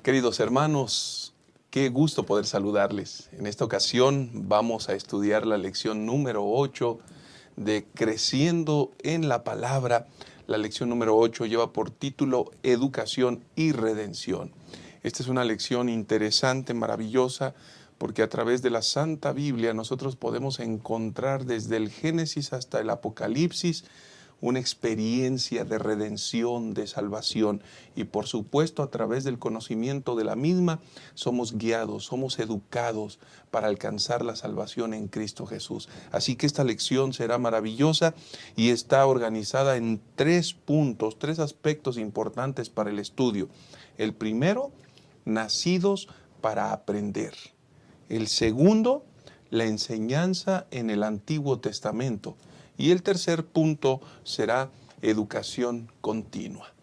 Queridos hermanos, qué gusto poder saludarles. En esta ocasión vamos a estudiar la lección número 8 de Creciendo en la Palabra. La lección número 8 lleva por título Educación y Redención. Esta es una lección interesante, maravillosa, porque a través de la Santa Biblia nosotros podemos encontrar desde el Génesis hasta el Apocalipsis una experiencia de redención, de salvación, y por supuesto a través del conocimiento de la misma somos guiados, somos educados para alcanzar la salvación en Cristo Jesús. Así que esta lección será maravillosa y está organizada en 3 puntos, 3 aspectos importantes para el estudio. El primero, nacidos para aprender. El segundo, la enseñanza en el Antiguo Testamento. Y el tercer punto será educación continua.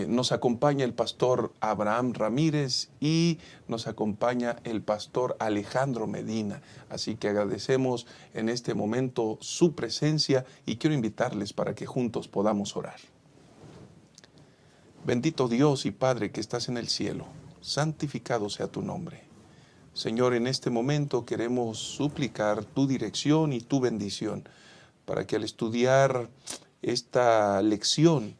Nos acompaña el pastor Abraham Ramírez y nos acompaña el pastor Alejandro Medina. Así que agradecemos en este momento su presencia y quiero invitarles para que juntos podamos orar. Bendito Dios y Padre que estás en el cielo, santificado sea tu nombre. Señor, en este momento queremos suplicar tu dirección y tu bendición, para que al estudiar esta lección,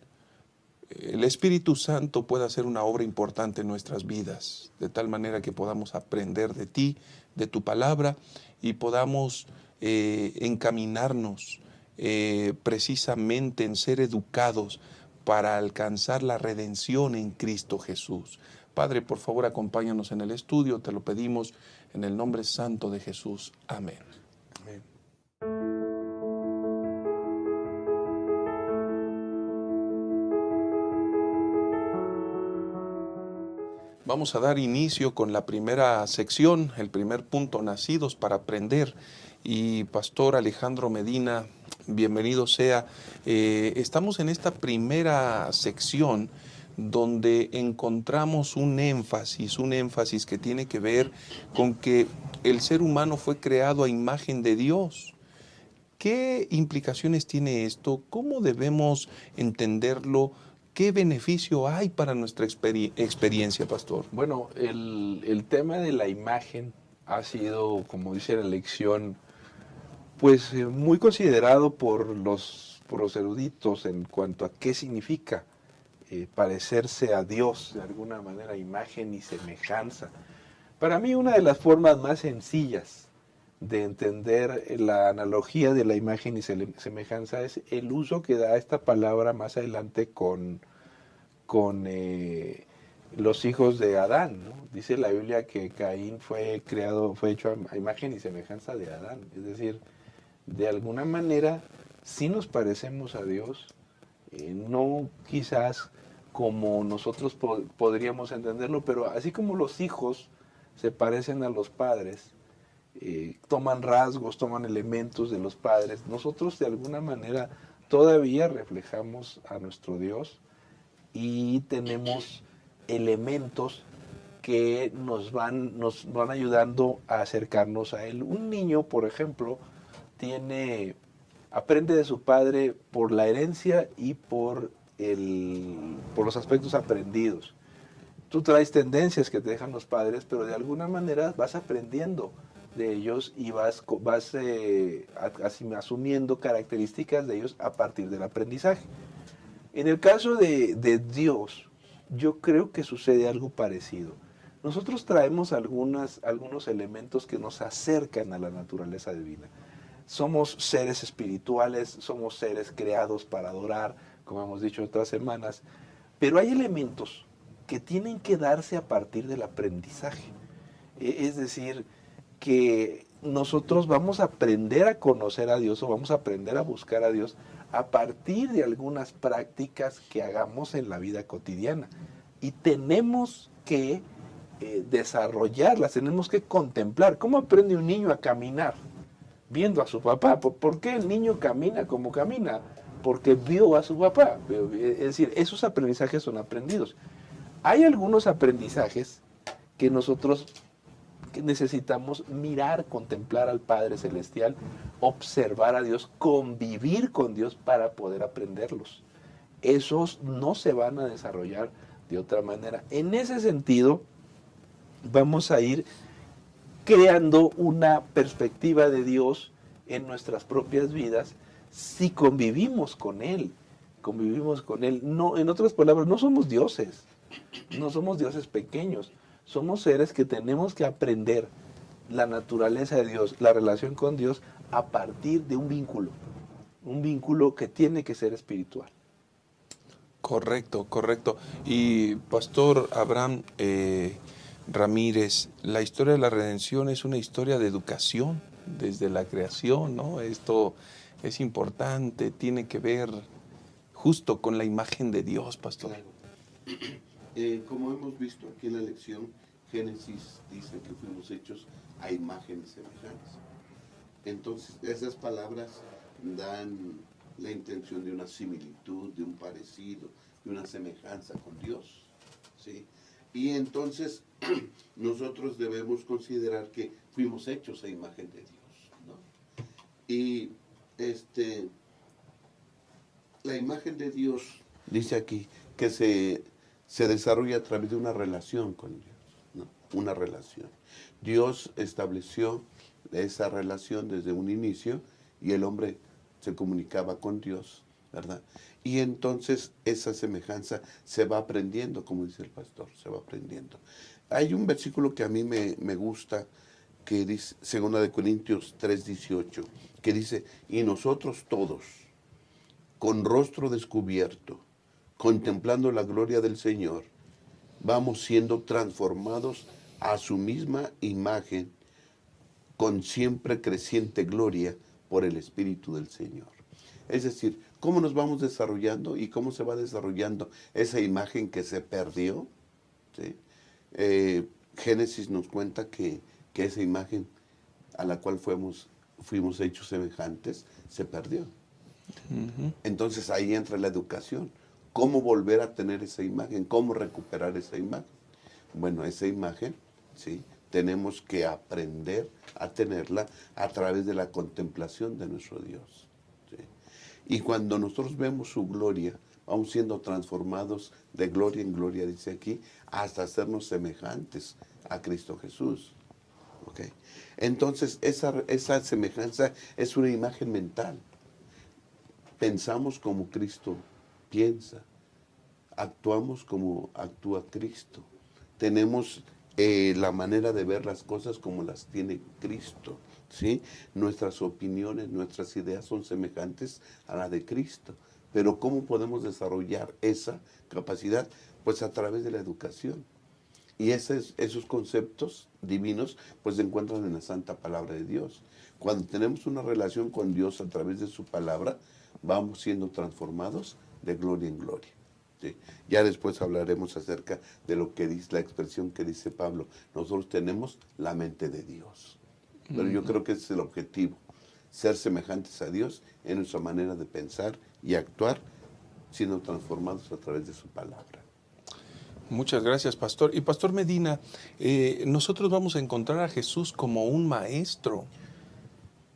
el Espíritu Santo pueda hacer una obra importante en nuestras vidas, de tal manera que podamos aprender de ti, de tu palabra, y podamos encaminarnos precisamente en ser educados para alcanzar la redención en Cristo Jesús. Padre, por favor, acompáñanos en el estudio, te lo pedimos en el nombre santo de Jesús. Amén. Amén. Vamos a dar inicio con la primera sección, el primer punto, nacidos para aprender. Y Pastor Alejandro Medina, bienvenido sea. Estamos en esta primera sección donde encontramos un énfasis que tiene que ver con que el ser humano fue creado a imagen de Dios. ¿Qué implicaciones tiene esto? ¿Cómo debemos entenderlo? ¿Qué beneficio hay para nuestra experiencia, pastor? Bueno, el tema de la imagen ha sido, como dice la lección, pues muy considerado por los eruditos en cuanto a qué significa parecerse a Dios, de alguna manera, imagen y semejanza. Para mí, una de las formas más sencillas de entender la analogía de la imagen y semejanza es el uso que da esta palabra más adelante con los hijos de Adán, ¿no? Dice la Biblia que Caín fue hecho a imagen y semejanza de Adán. Es decir, de alguna manera sí nos parecemos a Dios, no quizás como nosotros podríamos entenderlo, pero así como los hijos se parecen a los padres, toman rasgos, toman elementos de los padres, nosotros de alguna manera todavía reflejamos a nuestro Dios y tenemos elementos que nos van ayudando a acercarnos a Él. Un niño, por ejemplo, aprende de su padre por la herencia y por los aspectos aprendidos. Tú traes tendencias que te dejan los padres, pero de alguna manera vas aprendiendo de ellos y vas asumiendo características de ellos a partir del aprendizaje. En el caso de Dios, yo creo que sucede algo parecido. Nosotros traemos algunos elementos que nos acercan a la naturaleza divina. Somos seres espirituales, somos seres creados para adorar, como hemos dicho otras semanas, pero hay elementos que tienen que darse a partir del aprendizaje. Es decir, que nosotros vamos a aprender a conocer a Dios o vamos a aprender a buscar a Dios a partir de algunas prácticas que hagamos en la vida cotidiana. Y tenemos que desarrollarlas, tenemos que contemplar. ¿Cómo aprende un niño a caminar? Viendo a su papá. ¿Por qué el niño camina como camina? Porque vio a su papá. Es decir, esos aprendizajes son aprendidos. Hay algunos aprendizajes que nosotros necesitamos mirar, contemplar al Padre Celestial, observar a Dios, convivir con Dios para poder aprenderlos. Esos no se van a desarrollar de otra manera. En ese sentido, vamos a ir creando una perspectiva de Dios en nuestras propias vidas si convivimos con Él. Convivimos con Él. No, en otras palabras, no somos dioses. No somos dioses pequeños. Somos seres que tenemos que aprender la naturaleza de Dios, la relación con Dios, a partir de un vínculo que tiene que ser espiritual. Correcto, correcto. Y Pastor Abraham Ramírez, la historia de la redención es una historia de educación desde la creación, ¿no? Esto es importante, tiene que ver justo con la imagen de Dios, Pastor. Claro. Como hemos visto aquí en la lección, Génesis dice que fuimos hechos a imágenes semejantes. Entonces, esas palabras dan la intención de una similitud, de un parecido, de una semejanza con Dios, ¿sí? Y entonces nosotros debemos considerar que fuimos hechos a imagen de Dios, ¿no? Y la imagen de Dios dice aquí que se desarrolla a través de una relación con Dios, ¿no? Una relación. Dios estableció esa relación desde un inicio y el hombre se comunicaba con Dios, ¿verdad? Y entonces esa semejanza se va aprendiendo, como dice el pastor, se va aprendiendo. Hay un versículo que a mí me gusta, que dice, 2 Corintios 3:18, que dice, y nosotros todos, con rostro descubierto, contemplando la gloria del Señor, vamos siendo transformados a su misma imagen, con siempre creciente gloria por el Espíritu del Señor. Es decir, cómo nos vamos desarrollando y cómo se va desarrollando esa imagen que se perdió, ¿sí? Génesis nos cuenta que esa imagen a la cual fuimos hechos semejantes se perdió. Entonces ahí entra la educación. ¿Cómo volver a tener esa imagen? ¿Cómo recuperar esa imagen? Bueno, esa imagen, ¿sí?, tenemos que aprender a tenerla a través de la contemplación de nuestro Dios, ¿sí? Y cuando nosotros vemos su gloria, vamos siendo transformados de gloria en gloria, dice aquí, hasta hacernos semejantes a Cristo Jesús. ¿Okay? Entonces, esa semejanza es una imagen mental. Pensamos como Cristo piensa, actuamos como actúa Cristo, tenemos la manera de ver las cosas como las tiene Cristo, ¿sí? Nuestras opiniones, nuestras ideas son semejantes a la de Cristo. Pero ¿cómo podemos desarrollar esa capacidad? Pues a través de la educación. Y esos conceptos divinos pues se encuentran en la Santa Palabra de Dios. Cuando tenemos una relación con Dios a través de su palabra, vamos siendo transformados de gloria en gloria. ¿Sí? Ya después hablaremos acerca de lo que dice la expresión que dice Pablo. Nosotros tenemos la mente de Dios. Pero yo creo que ese es el objetivo, ser semejantes a Dios en nuestra manera de pensar y actuar, siendo transformados a través de su palabra. Muchas gracias, Pastor. Y Pastor Medina, nosotros vamos a encontrar a Jesús como un maestro.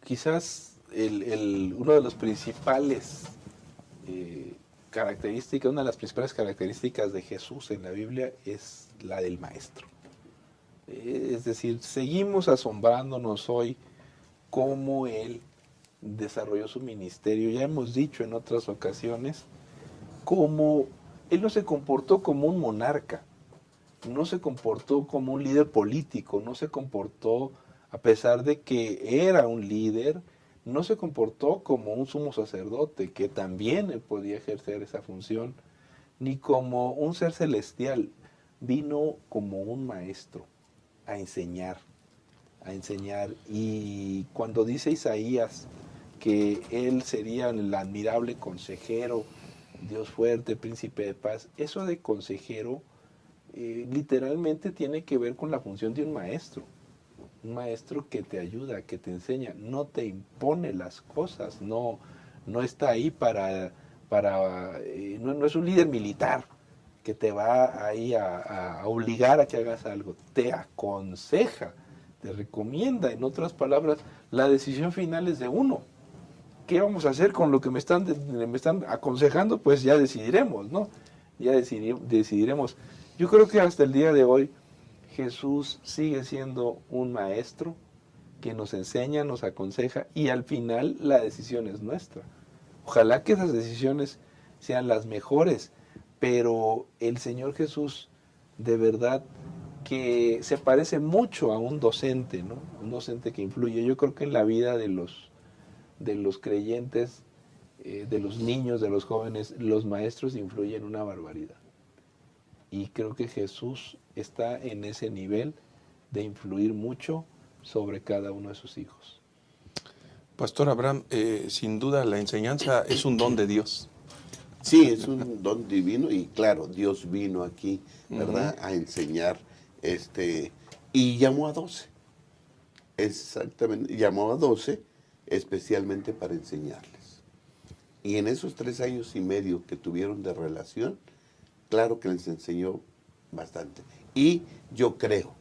Quizás uno de los principales una de las principales características de Jesús en la Biblia es la del maestro. Es decir, seguimos asombrándonos hoy cómo Él desarrolló su ministerio. Ya hemos dicho en otras ocasiones cómo Él no se comportó como un monarca, no se comportó como un líder político, no se comportó, a pesar de que era un líder, no se comportó como un sumo sacerdote, que también podía ejercer esa función, ni como un ser celestial. Vino como un maestro a enseñar. Y cuando dice Isaías que él sería el admirable consejero, Dios fuerte, príncipe de paz, eso de consejero literalmente tiene que ver con la función de un maestro. Un maestro que te ayuda, que te enseña, no te impone las cosas, no está ahí no es un líder militar que te va ahí a obligar a que hagas algo, te aconseja, te recomienda. En otras palabras, la decisión final es de uno. ¿Qué vamos a hacer con lo que me están aconsejando? Pues ya decidiremos, ¿no? ya decidiremos. Yo creo que hasta el día de hoy Jesús sigue siendo un maestro que nos enseña, nos aconseja y al final la decisión es nuestra. Ojalá que esas decisiones sean las mejores, pero el Señor Jesús de verdad que se parece mucho a un docente, ¿no? Un docente que influye. Yo creo que en la vida de los creyentes, de los niños, de los jóvenes, los maestros influyen una barbaridad. Y creo que Jesús está en ese nivel de influir mucho sobre cada uno de sus hijos. Pastor Abraham, sin duda la enseñanza es un don de Dios. Sí, es un don divino y claro, Dios vino aquí, ¿verdad?, a enseñar, y llamó a 12. Exactamente, llamó a 12 especialmente para enseñarles. Y en esos 3 años y medio que tuvieron de relación, claro que les enseñó bastante. Y yo creo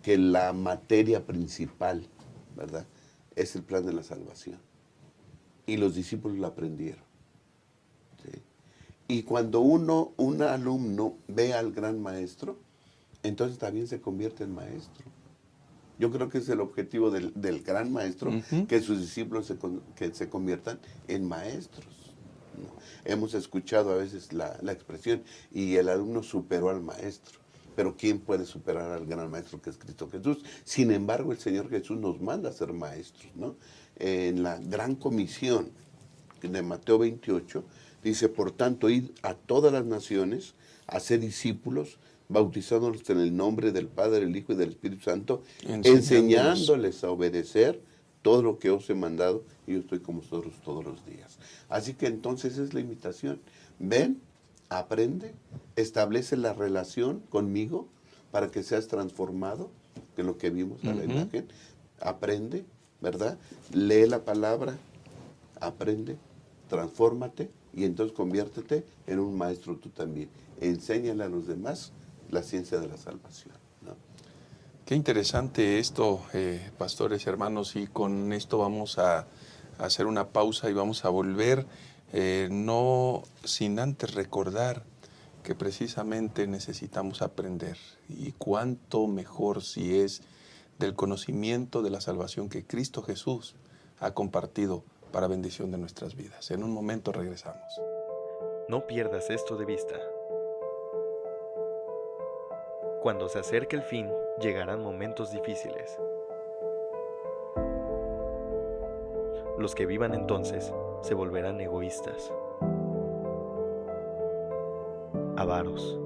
que la materia principal, ¿verdad?, es el plan de la salvación. Y los discípulos la aprendieron. ¿Sí? Y cuando un alumno ve al gran maestro, entonces también se convierte en maestro. Yo creo que es el objetivo del gran maestro, que sus discípulos que se conviertan en maestros, ¿no? Hemos escuchado a veces la expresión, y el alumno superó al maestro. Pero ¿quién puede superar al gran maestro que es Cristo Jesús? Sin embargo, el Señor Jesús nos manda a ser maestros, ¿no? En la gran comisión de Mateo 28, dice, por tanto, id a todas las naciones, hacer discípulos, bautizándolos en el nombre del Padre, del Hijo y del Espíritu Santo, enseñándoles a obedecer todo lo que os he mandado, y yo estoy con vosotros todos los días. Así que entonces es la invitación. Ven, aprende, establece la relación conmigo para que seas transformado, que es lo que vimos a la imagen. Aprende, ¿verdad? Lee la palabra, aprende, transfórmate y entonces conviértete en un maestro tú también. Enséñale a los demás la ciencia de la salvación, ¿no? Qué interesante esto, pastores, hermanos, y con esto vamos a hacer una pausa y vamos a volver, no sin antes recordar que precisamente necesitamos aprender, y cuánto mejor si es del conocimiento de la salvación que Cristo Jesús ha compartido para bendición de nuestras vidas. En un momento regresamos. No pierdas esto de vista. Cuando se acerque el fin, llegarán momentos difíciles. Los que vivan entonces se volverán egoístas, avaros,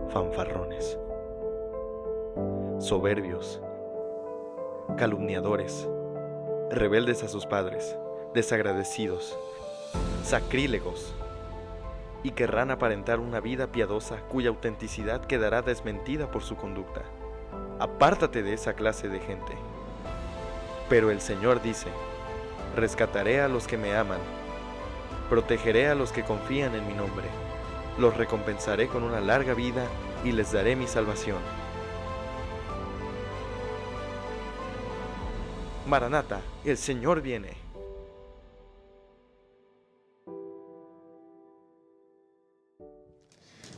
fanfarrones, soberbios, calumniadores, rebeldes a sus padres, desagradecidos, sacrílegos, y querrán aparentar una vida piadosa cuya autenticidad quedará desmentida por su conducta. Apártate de esa clase de gente. Pero el Señor dice, rescataré a los que me aman, protegeré a los que confían en mi nombre, los recompensaré con una larga vida y les daré mi salvación. Maranata, el Señor viene.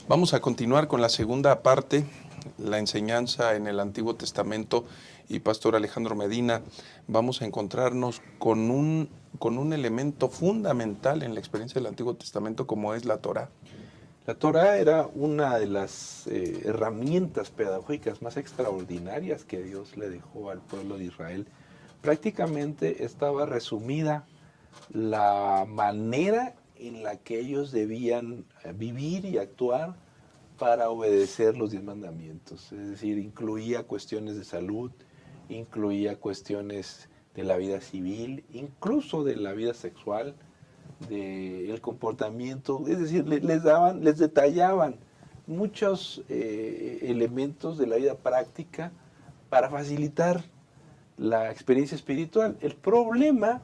Vamos a continuar con la segunda parte, la enseñanza en el Antiguo Testamento, y Pastor Alejandro Medina, vamos a encontrarnos con un elemento fundamental en la experiencia del Antiguo Testamento, como es la Torá. La Torá era una de las herramientas pedagógicas más extraordinarias que Dios le dejó al pueblo de Israel. Prácticamente estaba resumida la manera en la que ellos debían vivir y actuar para obedecer los 10 mandamientos. Es decir, incluía cuestiones de salud, incluía cuestiones de la vida civil, incluso de la vida sexual, del comportamiento. Es decir, les detallaban muchos elementos de la vida práctica para facilitar la experiencia espiritual. El problema,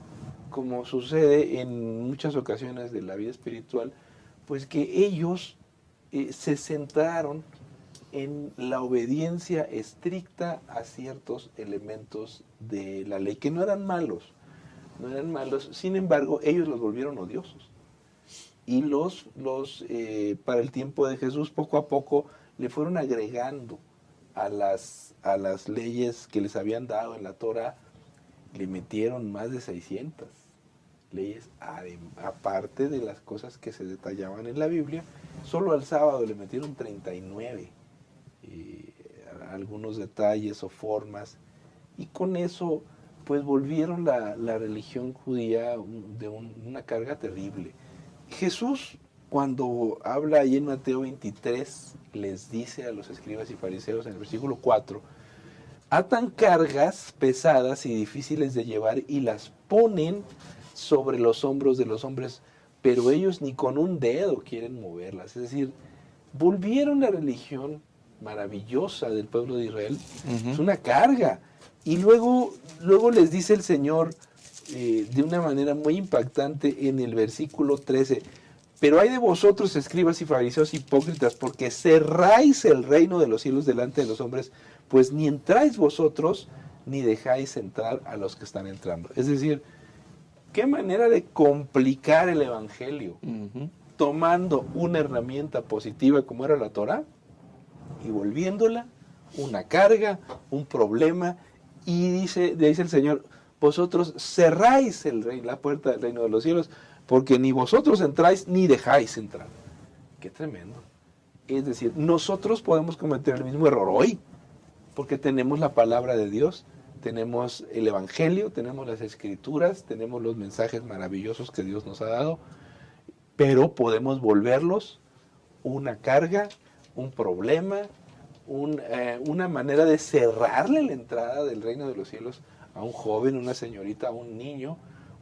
como sucede en muchas ocasiones de la vida espiritual, pues que ellos se centraron en la obediencia estricta a ciertos elementos de la ley, que no eran malos, sin embargo, ellos los volvieron odiosos. y para el tiempo de Jesús poco a poco le fueron agregando a las leyes que les habían dado en la Torah, le metieron más de 600 leyes, aparte de las cosas que se detallaban en la Biblia. Solo al sábado le metieron 39, algunos detalles o formas, y con eso pues volvieron la religión judía de una carga terrible. Jesús, cuando habla ahí en Mateo 23, les dice a los escribas y fariseos en el versículo 4, atan cargas pesadas y difíciles de llevar y las ponen sobre los hombros de los hombres, pero ellos ni con un dedo quieren moverlas. Es decir, volvieron la religión maravillosa del pueblo de Israel, es una carga. Y luego les dice el Señor de una manera muy impactante en el versículo 13, pero hay de vosotros, escribas y fariseos hipócritas, porque cerráis el reino de los cielos delante de los hombres, pues ni entráis vosotros, ni dejáis entrar a los que están entrando. Es decir, qué manera de complicar el evangelio, tomando una herramienta positiva como era la Torah y volviéndola una carga, un problema. Y dice el Señor, vosotros cerráis la puerta del reino de los cielos, porque ni vosotros entráis ni dejáis entrar. Qué tremendo. Es decir, nosotros podemos cometer el mismo error hoy, porque tenemos la palabra de Dios, tenemos el Evangelio, tenemos las Escrituras, tenemos los mensajes maravillosos que Dios nos ha dado, pero podemos volverlos una carga, un problema, una manera de cerrarle la entrada del reino de los cielos a un joven, una señorita, a un niño,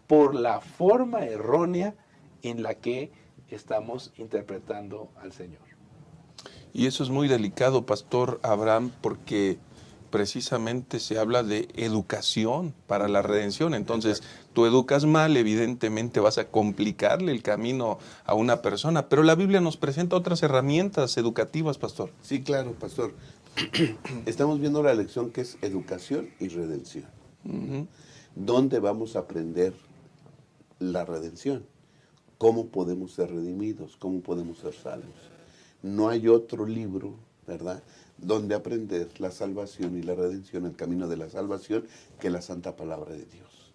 por la forma errónea en la que estamos interpretando al Señor. Y eso es muy delicado, Pastor Abraham, porque precisamente se habla de educación para la redención. Entonces, tú educas mal, evidentemente vas a complicarle el camino a una persona, pero la Biblia nos presenta otras herramientas educativas, Pastor. Sí, claro, pastor. Estamos viendo la lección que es educación y redención. ¿Dónde vamos a aprender la redención? ¿Cómo podemos ser redimidos? ¿Cómo podemos ser salvos? No hay otro libro, ¿verdad?, donde aprender la salvación y la redención, el camino de la salvación, que la santa palabra de Dios.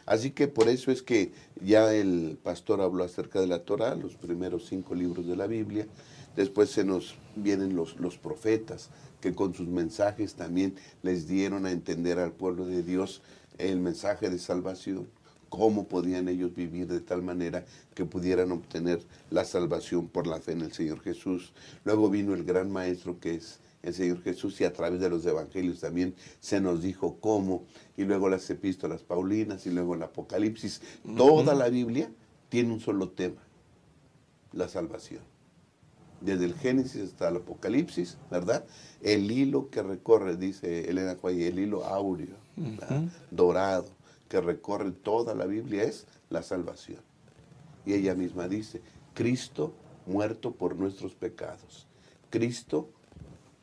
Así que por eso es que ya el pastor habló acerca de la Torah, los primeros 5 libros de la Biblia. Después se nos vienen los profetas, que con sus mensajes también les dieron a entender al pueblo de Dios el mensaje de salvación, cómo podían ellos vivir de tal manera que pudieran obtener la salvación por la fe en el Señor Jesús. Luego vino el gran maestro, que es el Señor Jesús, y a través de los evangelios también se nos dijo cómo, y luego las epístolas paulinas, y luego el Apocalipsis. Toda la Biblia tiene un solo tema: la salvación. Desde el Génesis hasta el Apocalipsis, ¿verdad? El hilo que recorre, dice Elena White, el hilo áureo, dorado, que recorre toda la Biblia es la salvación. Y ella misma dice, Cristo muerto por nuestros pecados, Cristo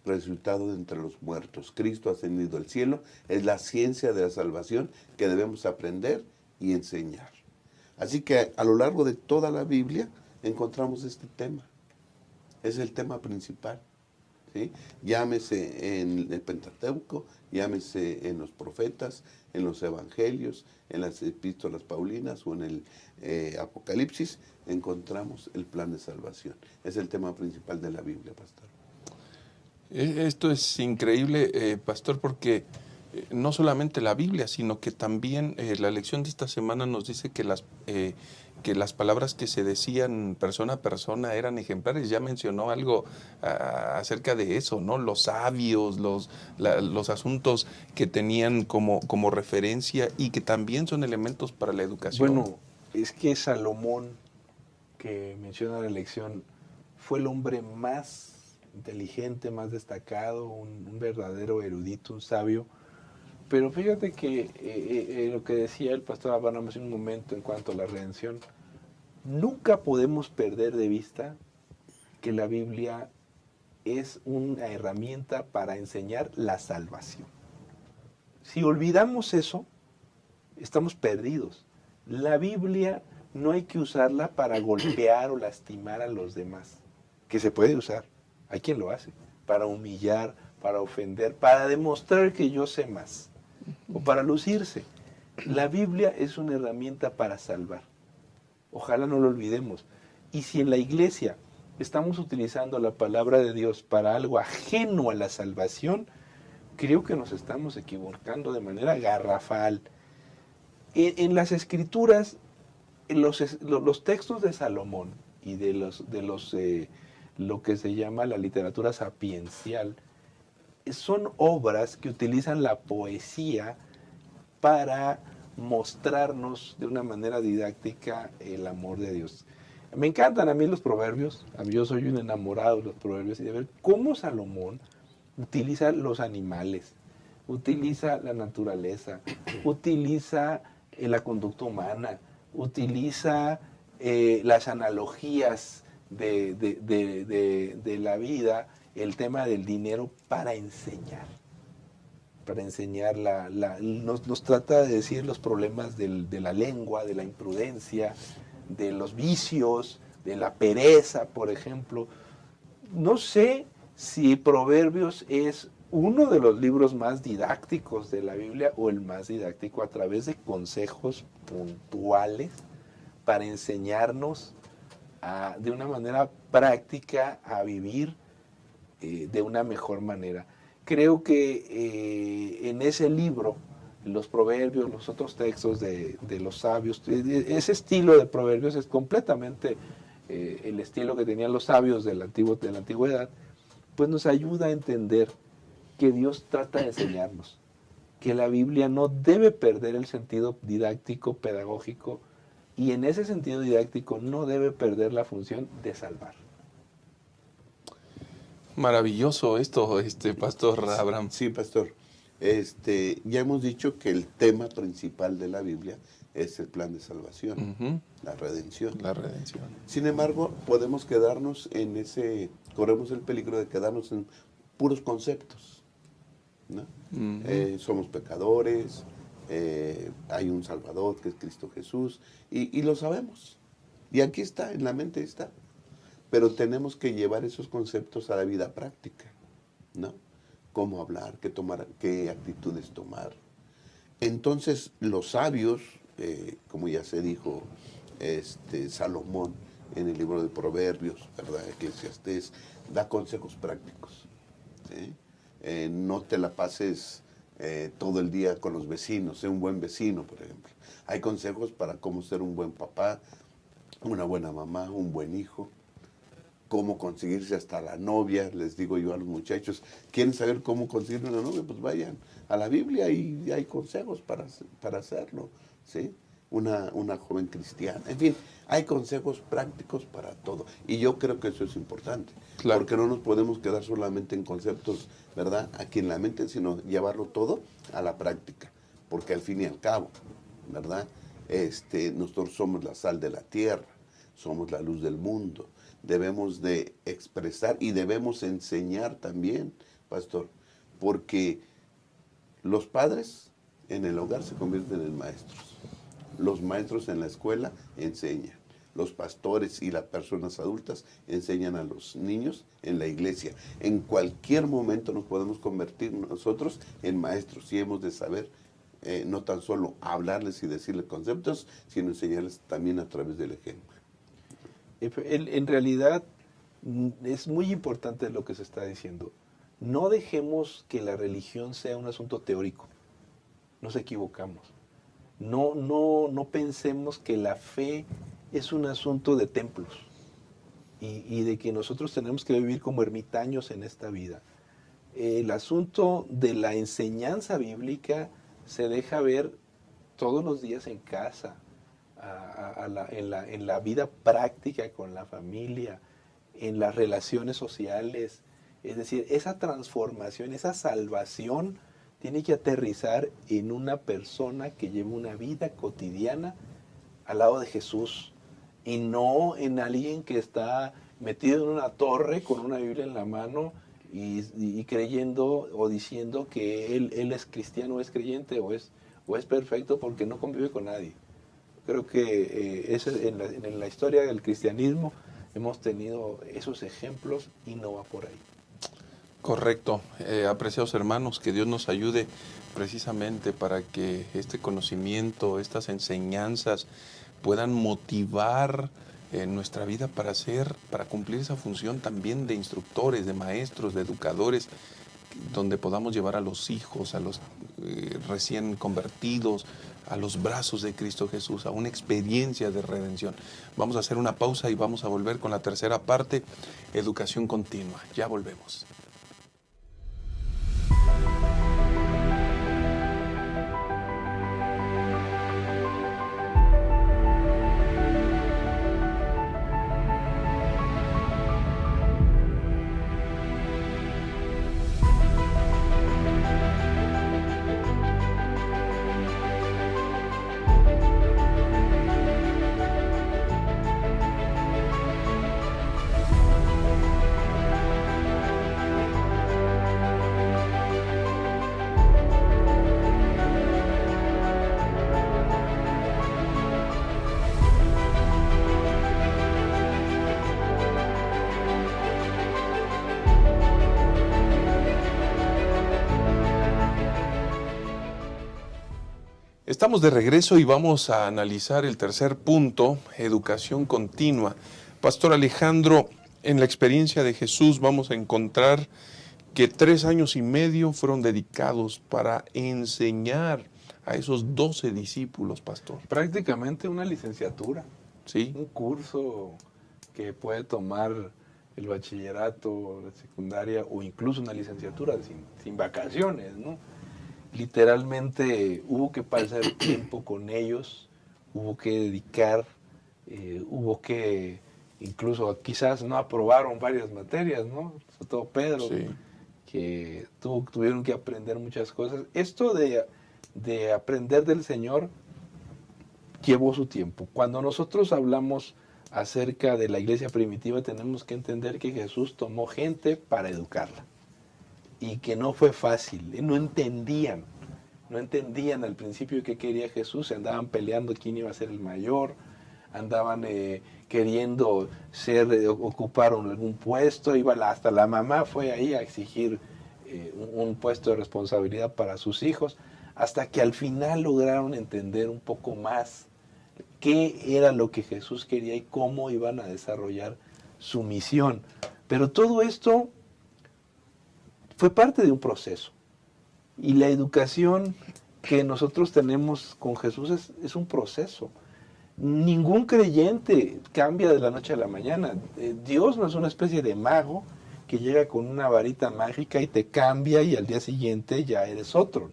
resucitado de entre los muertos, Cristo ascendido al cielo, es la ciencia de la salvación que debemos aprender y enseñar. Así que a lo largo de toda la Biblia encontramos este tema. Es el tema principal, ¿sí? Llámese en el Pentateuco, llámese en los profetas, en los evangelios, en las epístolas paulinas o en el Apocalipsis, encontramos el plan de salvación. Es el tema principal de la Biblia, pastor. Esto es increíble, Pastor, porque no solamente la Biblia, sino que también la lección de esta semana nos dice que las palabras que se decían persona a persona eran ejemplares. Ya mencionó algo acerca de eso, ¿no? Los sabios, los asuntos que tenían como referencia y que también son elementos para la educación. Bueno, es que Salomón, que menciona la lección, fue el hombre más inteligente, más destacado, un verdadero erudito, un sabio. Pero fíjate que lo que decía el pastor Abraham hace un momento en cuanto a la redención, nunca podemos perder de vista que la Biblia es una herramienta para enseñar la salvación. Si olvidamos eso, estamos perdidos. La Biblia no hay que usarla para golpear o lastimar a los demás, que se puede usar, hay quien lo hace, para humillar, para ofender, para demostrar que yo sé más, o para lucirse. La Biblia es una herramienta para salvar. Ojalá no lo olvidemos. Y si en la iglesia estamos utilizando la palabra de Dios para algo ajeno a la salvación, creo que nos estamos equivocando de manera garrafal. En las Escrituras, los textos de Salomón y de lo que se llama la literatura sapiencial, son obras que utilizan la poesía para mostrarnos de una manera didáctica el amor de Dios. Me encantan a mí los proverbios, yo soy un enamorado de los proverbios, y de ver cómo Salomón utiliza los animales, utiliza la naturaleza, utiliza la conducta humana, utiliza las analogías de la vida, el tema del dinero para enseñar. Nos trata de decir los problemas de la lengua, de la imprudencia, de los vicios, de la pereza, por ejemplo. No sé si Proverbios es uno de los libros más didácticos de la Biblia o el más didáctico a través de consejos puntuales para enseñarnos de una manera práctica a vivir de una mejor manera. Creo que en ese libro, los proverbios, los otros textos de los sabios, ese estilo de proverbios es completamente el estilo que tenían los sabios de la antigüedad, pues nos ayuda a entender que Dios trata de enseñarnos, que la Biblia no debe perder el sentido didáctico, pedagógico, y en ese sentido didáctico no debe perder la función de salvar. Maravilloso esto, Pastor Abraham. Sí, pastor. Ya hemos dicho que el tema principal de la Biblia es el plan de salvación, Ujú. la redención. La redención. Sin embargo, podemos quedarnos corremos el peligro de quedarnos en puros conceptos, ¿no? Ujú. Somos pecadores, hay un Salvador que es Cristo Jesús, y lo sabemos. Y aquí está, en la mente está. Pero tenemos que llevar esos conceptos a la vida práctica, ¿no? Cómo hablar, qué actitudes tomar. Entonces, los sabios, como ya se dijo, Salomón en el libro de Proverbios, ¿verdad? Eclesiastés, da consejos prácticos, ¿sí? No te la pases todo el día con los vecinos, sé un buen vecino, por ejemplo. Hay consejos para cómo ser un buen papá, una buena mamá, un buen hijo, cómo conseguirse hasta la novia. Les digo yo a los muchachos, ¿quieren saber cómo conseguir una novia? Pues vayan a la Biblia y hay consejos para hacerlo, ¿sí? Una joven cristiana, en fin, hay consejos prácticos para todo. Y yo creo que eso es importante, Claro. porque no nos podemos quedar solamente en conceptos, ¿verdad?, aquí en la mente, sino llevarlo todo a la práctica, porque al fin y al cabo, ¿verdad?, nosotros somos la sal de la tierra, somos la luz del mundo. Debemos de expresar y debemos enseñar también, pastor, porque los padres en el hogar se convierten en maestros, los maestros en la escuela enseñan, los pastores y las personas adultas enseñan a los niños en la iglesia. En cualquier momento nos podemos convertir nosotros en maestros y hemos de saber no tan solo hablarles y decirles conceptos, sino enseñarles también a través del ejemplo. En realidad es muy importante lo que se está diciendo. No dejemos que la religión sea un asunto teórico. Nos equivocamos. No pensemos que la fe es un asunto de templos y de que nosotros tenemos que vivir como ermitaños en esta vida. El asunto de la enseñanza bíblica se deja ver todos los días en casa, en la vida práctica con la familia, en las relaciones sociales. Es decir, esa transformación, esa salvación tiene que aterrizar en una persona que lleva una vida cotidiana al lado de Jesús y no en alguien que está metido en una torre con una Biblia en la mano y creyendo o diciendo que él es cristiano o es creyente o es perfecto porque no convive con nadie. Creo que en la historia del cristianismo hemos tenido esos ejemplos y no va por ahí. Correcto. Apreciados hermanos, que Dios nos ayude precisamente para que este conocimiento, estas enseñanzas puedan motivar nuestra vida para cumplir esa función también de instructores, de maestros, de educadores, donde podamos llevar a los hijos, a los recién convertidos, a los brazos de Cristo Jesús, a una experiencia de redención. Vamos a hacer una pausa y vamos a volver con la tercera parte, educación continua. Ya volvemos. Estamos de regreso y vamos a analizar el tercer punto, educación continua. Pastor Alejandro, en la experiencia de Jesús vamos a encontrar que 3 años y medio fueron dedicados para enseñar a esos 12 discípulos, pastor. Prácticamente una licenciatura, ¿Sí? un curso que puede tomar el bachillerato, la secundaria o incluso una licenciatura sin vacaciones, ¿no? Literalmente hubo que pasar tiempo con ellos, hubo que dedicar, hubo que, incluso quizás no aprobaron varias materias, ¿no? Sobre todo Pedro, Sí. que tuvieron que aprender muchas cosas. Esto de aprender del Señor llevó su tiempo. Cuando nosotros hablamos acerca de la iglesia primitiva, tenemos que entender que Jesús tomó gente para educarla. Y que no fue fácil, no entendían al principio qué quería Jesús, se andaban peleando quién iba a ser el mayor, andaban queriendo ocupar algún puesto, hasta la mamá fue ahí a exigir un puesto de responsabilidad para sus hijos, hasta que al final lograron entender un poco más qué era lo que Jesús quería y cómo iban a desarrollar su misión. Pero todo esto fue parte de un proceso. Y la educación que nosotros tenemos con Jesús es un proceso. Ningún creyente cambia de la noche a la mañana. Dios no es una especie de mago que llega con una varita mágica y te cambia y al día siguiente ya eres otro.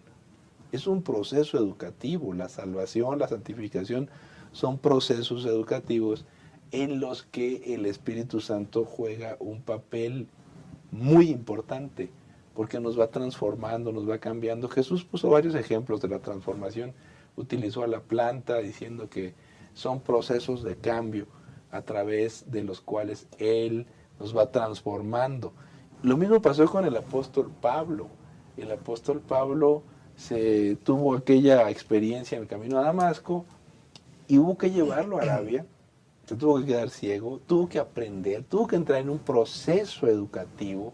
Es un proceso educativo. La salvación, la santificación son procesos educativos en los que el Espíritu Santo juega un papel muy importante, porque nos va transformando, nos va cambiando. Jesús puso varios ejemplos de la transformación. Utilizó a la planta diciendo que son procesos de cambio a través de los cuales Él nos va transformando. Lo mismo pasó con el apóstol Pablo. El apóstol Pablo tuvo aquella experiencia en el camino a Damasco y hubo que llevarlo a Arabia. Se tuvo que quedar ciego, tuvo que aprender, tuvo que entrar en un proceso educativo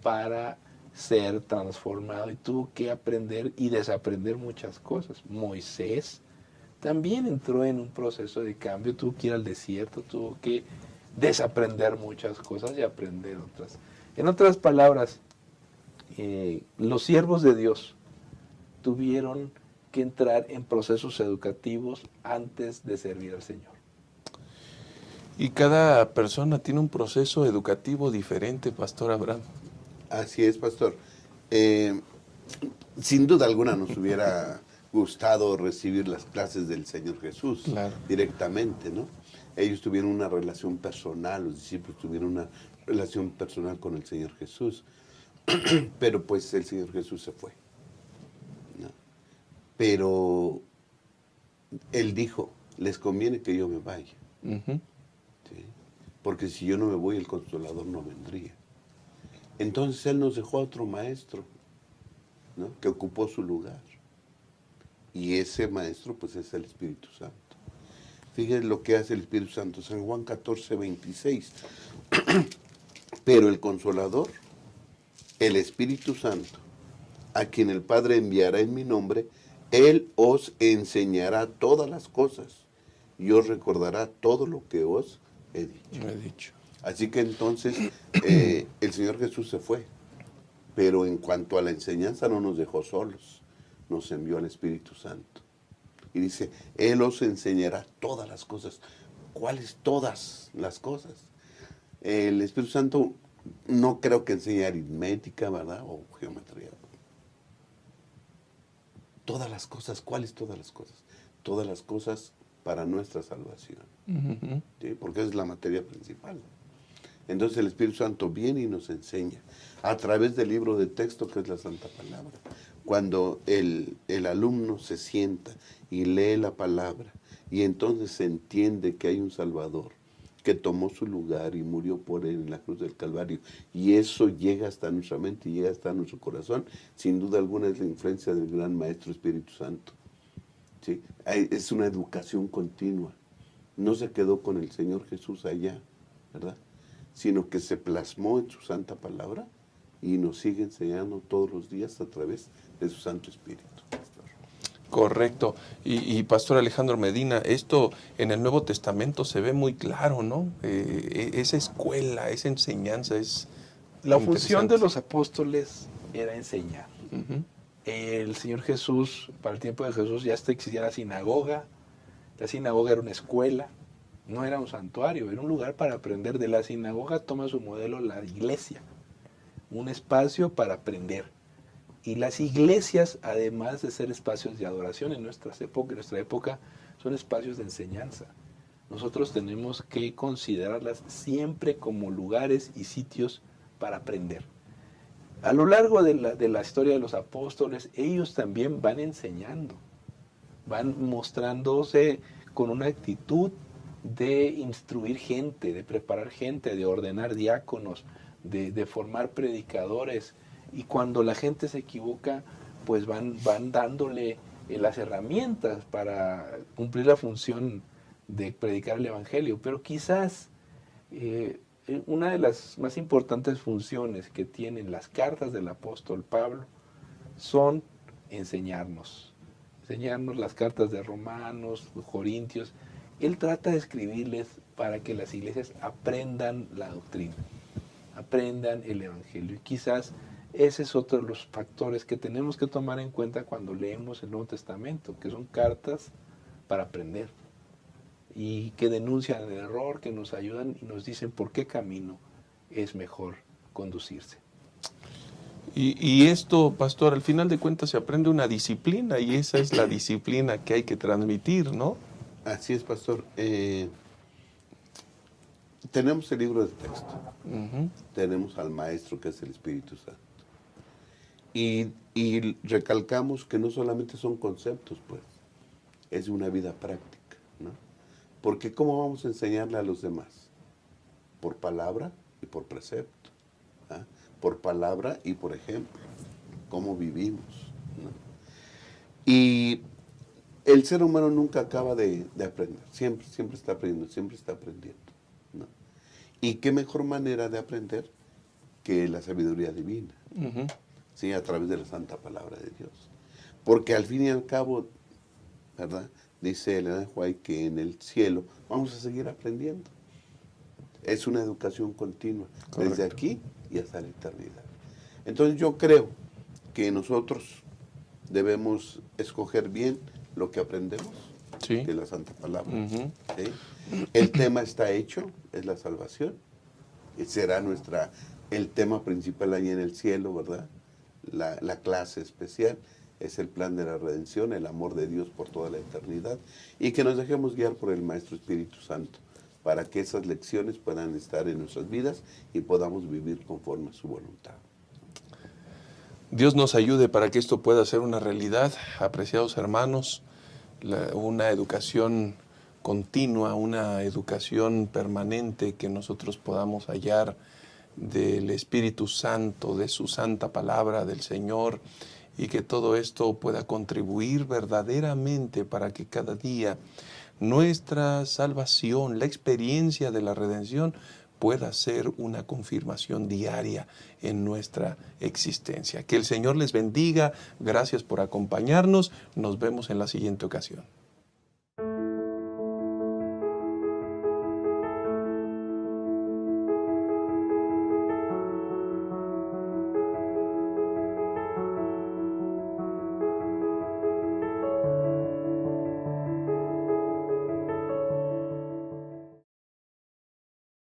para ser transformado y tuvo que aprender y desaprender muchas cosas. Moisés también entró en un proceso de cambio, tuvo que ir al desierto, tuvo que desaprender muchas cosas y aprender otras. En otras palabras, los siervos de Dios tuvieron que entrar en procesos educativos antes de servir al Señor. Y cada persona tiene un proceso educativo diferente, Pastor Abraham. Así es, pastor. Sin duda alguna nos hubiera gustado recibir las clases del Señor Jesús directamente, ¿no? Ellos tuvieron una relación personal, los discípulos tuvieron una relación personal con el Señor Jesús, pero pues el Señor Jesús se fue, ¿no? Pero Él dijo, les conviene que yo me vaya, ¿sí? Porque si yo no me voy, el Consolador no vendría. Entonces Él nos dejó a otro maestro, ¿no? Que ocupó su lugar. Y ese maestro, pues, es el Espíritu Santo. Fíjense lo que hace el Espíritu Santo. San Juan 14, 26. Pero el Consolador, el Espíritu Santo, a quien el Padre enviará en mi nombre, Él os enseñará todas las cosas y os recordará todo lo que os he dicho. Así que entonces el Señor Jesús se fue, pero en cuanto a la enseñanza no nos dejó solos, nos envió al Espíritu Santo. Y dice, Él os enseñará todas las cosas. ¿Cuáles todas las cosas? El Espíritu Santo no creo que enseñe aritmética, ¿verdad? O geometría. Todas las cosas, ¿cuáles todas las cosas? Todas las cosas para nuestra salvación. ¿Sí? Porque es la materia principal. Entonces el Espíritu Santo viene y nos enseña a través del libro de texto que es la Santa Palabra. Cuando el alumno se sienta y lee la palabra y entonces se entiende que hay un Salvador que tomó su lugar y murió por él en la cruz del Calvario, y eso llega hasta nuestra mente y llega hasta nuestro corazón, sin duda alguna es la influencia del gran Maestro Espíritu Santo. ¿Sí? Es una educación continua. No se quedó con el Señor Jesús allá, ¿verdad? Sino que se plasmó en su santa palabra y nos sigue enseñando todos los días a través de su Santo Espíritu. Correcto. Y Pastor Alejandro Medina, esto en el Nuevo Testamento se ve muy claro, ¿no? Esa escuela, esa enseñanza es La función interesante. de los apóstoles era enseñar. Ujú. El Señor Jesús, para el tiempo de Jesús, ya existía la sinagoga. La sinagoga era una escuela, no era un santuario, era un lugar para aprender. De la sinagoga toma su modelo la iglesia, un espacio para aprender. Y las iglesias, además de ser espacios de adoración en nuestra época, son espacios de enseñanza. Nosotros tenemos que considerarlas siempre como lugares y sitios para aprender. A lo largo de la historia de los apóstoles, ellos también van enseñando, van mostrándose con una actitud de instruir gente, de preparar gente, de ordenar diáconos, de formar predicadores. Y cuando la gente se equivoca, pues van dándole las herramientas para cumplir la función de predicar el Evangelio. Pero quizás una de las más importantes funciones que tienen las cartas del apóstol Pablo son enseñarnos las cartas de Romanos, Corintios. Él trata de escribirles para que las iglesias aprendan la doctrina, aprendan el Evangelio. Y quizás ese es otro de los factores que tenemos que tomar en cuenta cuando leemos el Nuevo Testamento, que son cartas para aprender y que denuncian el error, que nos ayudan y nos dicen por qué camino es mejor conducirse. Y esto, Pastor, al final de cuentas se aprende una disciplina y esa es la disciplina que hay que transmitir, ¿no? Así es, Pastor. Tenemos el libro de texto, tenemos al Maestro que es el Espíritu Santo. Y recalcamos que no solamente son conceptos, pues, es una vida práctica, ¿no? Porque ¿cómo vamos a enseñarle a los demás? Por palabra y por precepto, ¿ah? Por palabra y por ejemplo, cómo vivimos, ¿no? Y el ser humano nunca acaba de aprender, siempre está aprendiendo, ¿no? Y qué mejor manera de aprender que la sabiduría divina. Sí, a través de la santa palabra de Dios. Porque al fin y al cabo, ¿verdad? Dice Elena de White que en el cielo vamos a seguir aprendiendo. Es una educación continua, Correcto. desde aquí y hasta la eternidad. Entonces yo creo que nosotros debemos escoger bien lo que aprendemos Sí. de la santa palabra. ¿Sí? El tema está hecho, es la salvación. Y será el tema principal ahí en el cielo, ¿verdad? La clase especial es el plan de la redención, el amor de Dios por toda la eternidad, y que nos dejemos guiar por el Maestro Espíritu Santo para que esas lecciones puedan estar en nuestras vidas y podamos vivir conforme a su voluntad. Dios nos ayude para que esto pueda ser una realidad, apreciados hermanos, una educación continua, una educación permanente que nosotros podamos hallar del Espíritu Santo, de su santa palabra del Señor, y que todo esto pueda contribuir verdaderamente para que cada día nuestra salvación, la experiencia de la redención, pueda ser una confirmación diaria en nuestra existencia. Que el Señor les bendiga. Gracias por acompañarnos. Nos vemos en la siguiente ocasión.